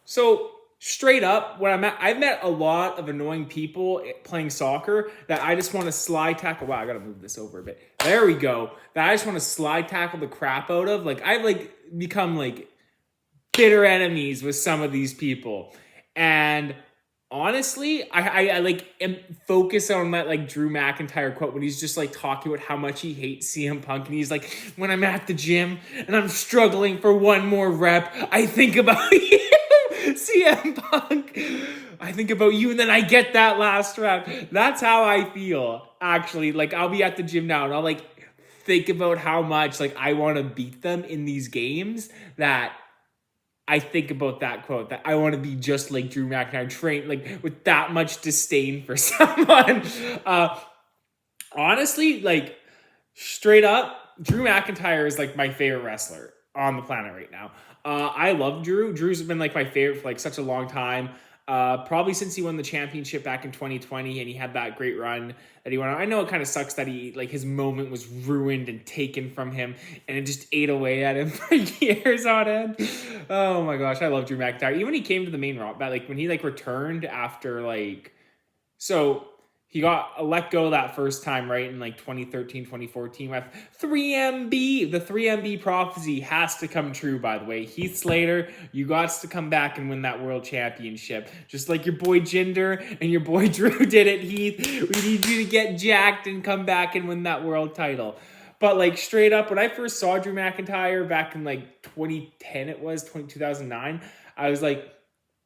So straight up, when I've met a lot of annoying people playing soccer that I just want to slide tackle. Wow, I gotta move this over a bit. There we go. That I just want to slide tackle the crap out of. Like I've become bitter enemies with some of these people, and honestly, I am focused on that Drew McIntyre quote when he's just talking about how much he hates CM Punk, and he's like, when I'm at the gym and I'm struggling for one more rep, I think about you, CM Punk. I think about you, and then I get that last rep. That's how I feel. Actually, I'll be at the gym now, and I'll think about how much I want to beat them in these games. That I think about that quote, that I want to be just like Drew McIntyre, trained with that much disdain for someone. Honestly, straight up, Drew McIntyre is my favorite wrestler on the planet right now. I love Drew. Drew's been my favorite for such a long time. Probably since he won the championship back in 2020 and he had that great run that he went on. I know it kind of sucks that he his moment was ruined and taken from him and it just ate away at him for years on end. Oh my gosh, I love Drew McIntyre. Even when he came to the main roster, when he returned after so he got let go that first time, right, in 2013, 2014 with 3MB. The 3MB prophecy has to come true, by the way. Heath Slater, you got to come back and win that world championship. Just like your boy Jinder and your boy Drew did it, Heath. We need you to get jacked and come back and win that world title. But straight up, when I first saw Drew McIntyre back in 2010, it was 2009, I was like,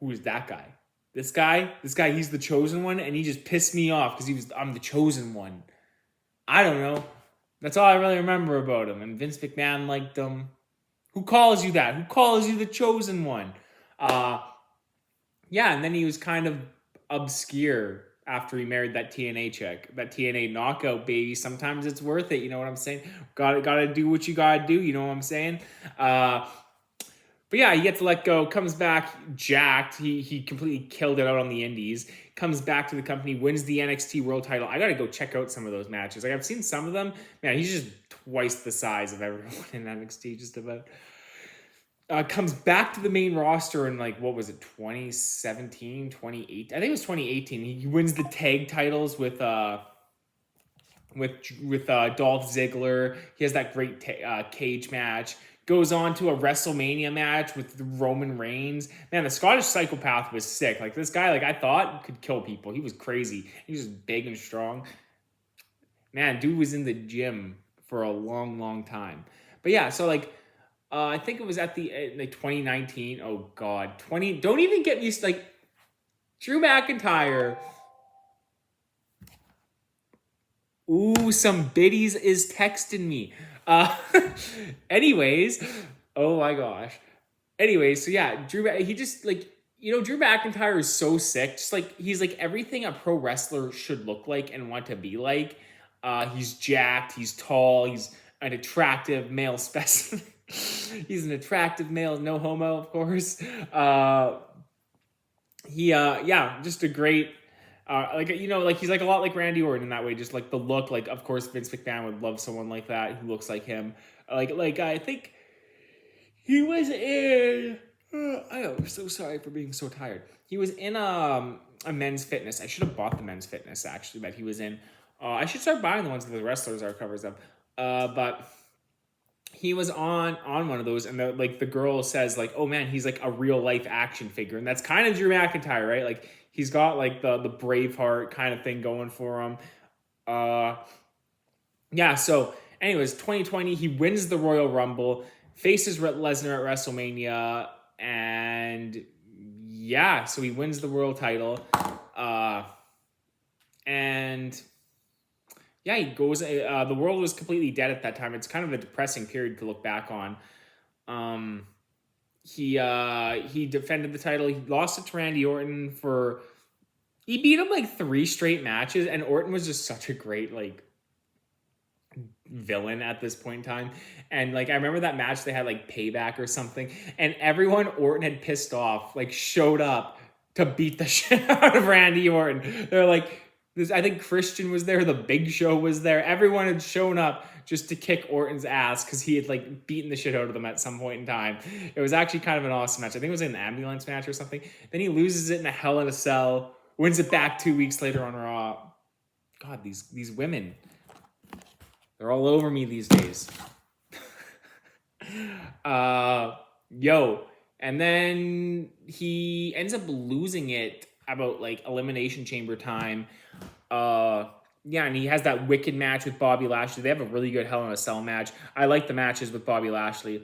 who is that guy? This guy, he's the chosen one, and he just pissed me off because I'm the chosen one. I don't know. That's all I really remember about him. And Vince McMahon liked him. Who calls you that? Who calls you the chosen one? Yeah, and then he was kind of obscure after he married that TNA chick, that TNA knockout baby. Sometimes it's worth it, you know what I'm saying? Gotta do what you gotta do, you know what I'm saying? But yeah, he gets let go, comes back jacked. He completely killed it out on the indies. Comes back to the company, wins the NXT World title. I got to go check out some of those matches. I've seen some of them. Man, he's just twice the size of everyone in NXT, just about. Comes back to the main roster in what was it, 2017, 2018? I think it was 2018. He wins the tag titles with Dolph Ziggler. He has that great cage match. Goes on to a WrestleMania match with Roman Reigns. Man, the Scottish Psychopath was sick. This guy, I thought could kill people. He was crazy. He was just big and strong. Man, dude was in the gym for a long, long time. But yeah, so I think it was at the 2019. Oh God, Don't even get me Drew McIntyre. Ooh, some biddies is texting me. Anyways, oh my gosh. Anyways, so yeah, Drew, he just Drew McIntyre is so sick. Just he's everything a pro wrestler should look like and want to be like. He's jacked, he's tall, he's an attractive male specimen. He's an attractive male, no homo, of course. Just a great he's a lot like Randy Orton in that way, just the look. Of course, Vince McMahon would love someone like that who looks like him. I think he was in. I'm so sorry for being so tired. He was in a Men's Fitness. I should have bought the Men's Fitness actually that he was in. I should start buying the ones that the wrestlers are covers of. But he was on one of those, and the girl says oh man, he's a real life action figure, and that's kind of Drew McIntyre, right? He's got the Braveheart kind of thing going for him. Yeah, so anyways, 2020, he wins the Royal Rumble, faces Lesnar at WrestleMania, and yeah, so he wins the world title. And yeah, he goes, the world was completely dead at that time. It's kind of a depressing period to look back on. He defended the title. He lost it to Randy Orton he beat him 3 straight matches, and Orton was just such a great villain at this point in time. And I remember that match they had Payback or something, and everyone Orton had pissed off showed up to beat the shit out of Randy Orton. They're I think Christian was there. The Big Show was there. Everyone had shown up just to kick Orton's ass because he had like beaten the shit out of them at some point in time. It was actually kind of an awesome match. I think it was an ambulance match or something. Then he loses it in a Hell in a Cell, wins it back 2 weeks later on Raw. God, these women, they're all over me these days. And then he ends up losing it about like Elimination Chamber time. And he has that wicked match with Bobby Lashley. They have a really good Hell in a Cell match. I like the matches with Bobby Lashley.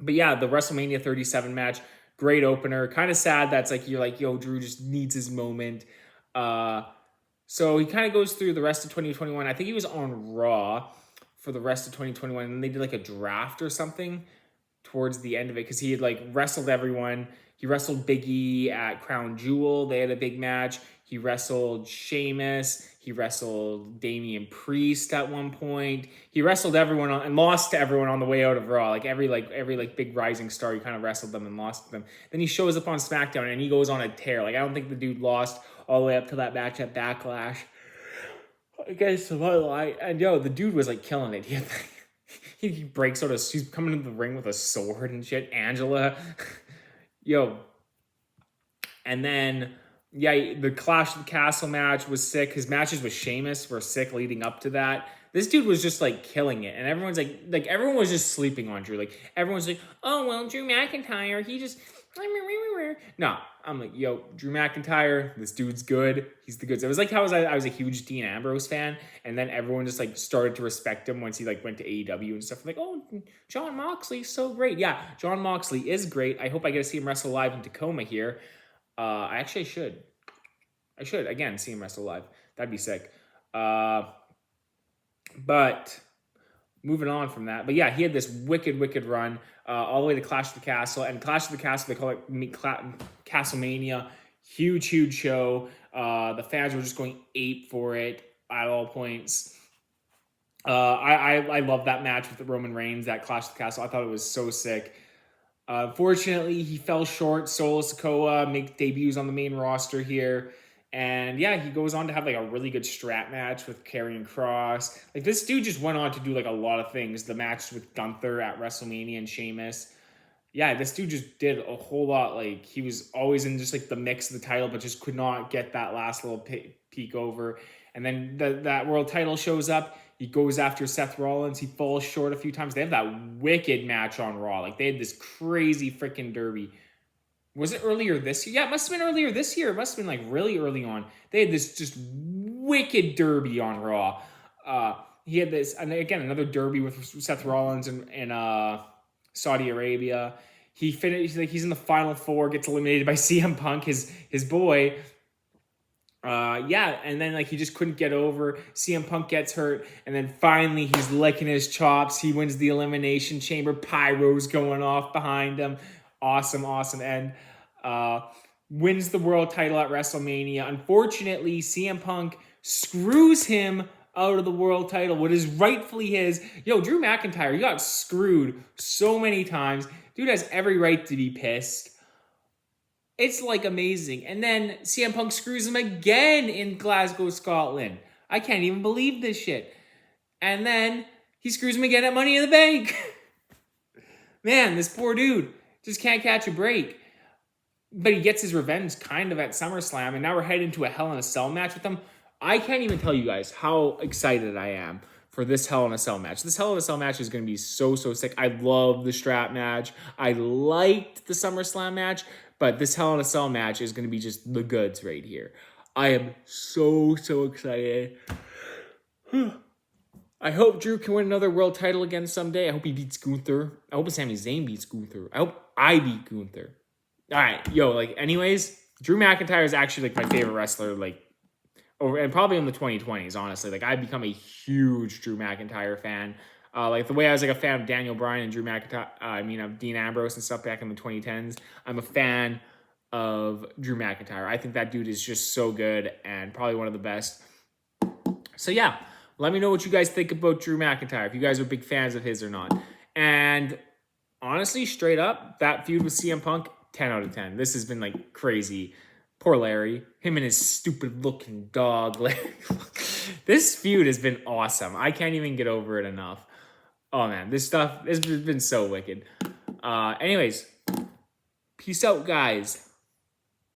But yeah, the WrestleMania 37 match, great opener. Kind of sad that's like, you're like, yo, Drew just needs his moment. So he kind of goes through the rest of 2021. I think he was on Raw for the rest of 2021. And they did like a draft or something towards the end of it because he had like wrestled everyone. He wrestled Big E at Crown Jewel. They had a big match. He wrestled Sheamus. He wrestled Damian Priest at one point. He wrestled everyone and lost to everyone on the way out of Raw. Like every big rising star, he kind of wrestled them and lost to them. Then he shows up on SmackDown and he goes on a tear. Like I don't think the dude lost all the way up to that match at Backlash against the Bloodline. And the dude was like killing it. He breaks out he's coming into the ring with a sword and shit. Angela. And then the Clash of the Castle match was sick. His matches with Sheamus were sick leading up to that. This dude was just like killing it. And everyone's like everyone was just sleeping on Drew. Like everyone's like, oh well, Drew McIntyre, he just no. I'm like, Drew McIntyre, this dude's good. He's the goods. It was like how I was a huge Dean Ambrose fan, and then everyone just like started to respect him once he like went to AEW and stuff. Like, oh, Jon Moxley's so great. Yeah, Jon Moxley is great. I hope I get to see him wrestle live in Tacoma here. I should again see him wrestle live. That'd be sick. But moving on from that, but yeah, he had this wicked run all the way to Clash of the Castle. And Clash of the Castle, they call it Castlemania. Huge show. The fans were just going ape for it at all points. I love that match with the Roman Reigns, that Clash of the Castle. I thought it was so sick. Unfortunately, he fell short. Solo Sikoa makes debuts on the main roster here. And yeah, he goes on to have like a really good strap match with Karrion Kross. Like this dude just went on to do like a lot of things. The match with Gunther at WrestleMania and Sheamus. Yeah, this dude just did a whole lot. Like he was always in just like the mix of the title, but just could not get that last little peek over. And then that world title shows up. He goes after Seth Rollins. He falls short a few times. They have that wicked match on Raw. Like they had this crazy freaking derby. Was it earlier this year? Yeah, it must have been earlier this year. It must have been like really early on. They had this just wicked derby on Raw. He had this, and again, another derby with Seth Rollins in Saudi Arabia. He finished, like he's in the final four, gets eliminated by CM Punk, his boy. And then like he just couldn't get over. CM Punk gets hurt, and then finally he's licking his chops. He wins the Elimination Chamber. Pyro's going off behind him. Awesome end. Wins the world title at WrestleMania. Unfortunately, CM Punk screws him out of the world title, what is rightfully his. Drew McIntyre, you got screwed so many times. Dude has every right to be pissed. It's like amazing. And then CM Punk screws him again in Glasgow, Scotland. I can't even believe this shit. And then he screws him again at Money in the Bank. Man, this poor dude just can't catch a break. But he gets his revenge kind of at SummerSlam, and now we're heading to a Hell in a Cell match with him. I can't even tell you guys how excited I am for this Hell in a Cell match. This Hell in a Cell match is going to be so sick. I love the strap match. I liked the SummerSlam match, but this Hell in a Cell match is going to be just the goods right here. I am so excited. I hope Drew can win another world title again someday. I hope he beats Gunther. I hope Sami Zayn beats Gunther. I hope I beat Gunther. All right, anyways, Drew McIntyre is actually like my favorite wrestler, and probably in the 2020s, honestly. I've become a huge Drew McIntyre fan. The way I was a fan of Daniel Bryan and Drew McIntyre, of Dean Ambrose and stuff back in the 2010s, I'm a fan of Drew McIntyre. I think that dude is just so good and probably one of the best. So yeah, let me know what you guys think about Drew McIntyre, if you guys are big fans of his or not. And honestly, straight up, that feud with CM Punk, 10 out of 10. This has been crazy. Poor Larry. Him and his stupid looking dog. This feud has been awesome. I can't even get over it enough. Oh man, this stuff has been so wicked. Anyways, peace out, guys.